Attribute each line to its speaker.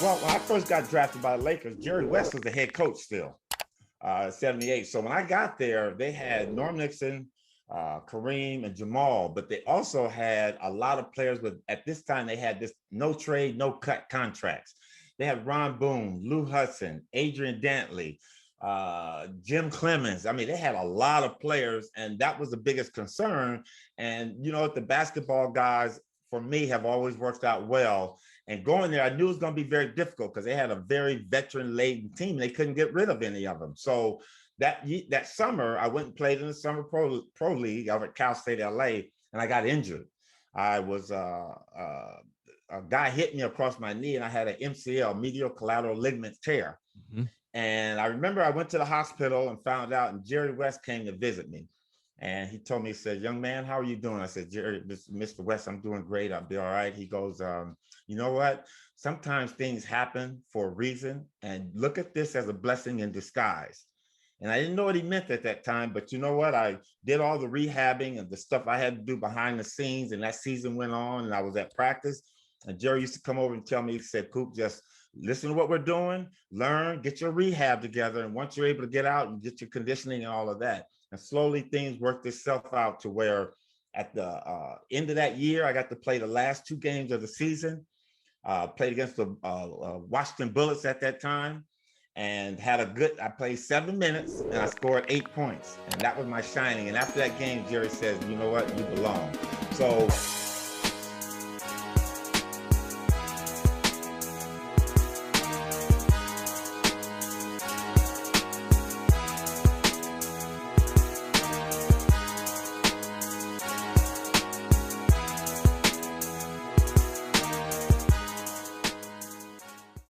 Speaker 1: Well, when I first got drafted by the Lakers, Jerry West was the head coach still, 78. So when I got there, they had Norm Nixon, Kareem, and Jamal, but they also had a lot of players with, at this time, they had this no trade, no cut contracts. They had Ron Boone, Lou Hudson, Adrian Dantley, Jim Clemens. I mean, they had a lot of players, and that was the biggest concern. And, you know, the basketball guys, for me, have always worked out well. And going there, I knew it was going to be very difficult because they had a very veteran-laden team. They couldn't get rid of any of them. So that summer, I went and played in the summer pro league out at Cal State LA, and I got injured. I was a guy hit me across my knee, and I had an MCL, medial collateral ligament tear. Mm-hmm. And I remember I went to the hospital and found out, and Jerry West came to visit me. And he told me, he said, "Young man, how are you doing?" I said, "Jerry, Mr. West, I'm doing great. I'll be all right." He goes, "You know what? Sometimes things happen for a reason, and look at this as a blessing in disguise." And I didn't know what he meant at that time, but you know what? I did all the rehabbing and the stuff I had to do behind the scenes, and that season went on, and I was at practice. And Jerry used to come over and tell me, he said, "Coop, just listen to what we're doing, learn, get your rehab together. And once you're able to get out and get your conditioning and all of that." And slowly things worked itself out to where at the end of that year, I got to play the last 2 games of the season, played against the Washington Bullets at that time, and I played 7 minutes and I scored 8 points. And that was my shining. And after that game, Jerry says, "You know what, you belong." So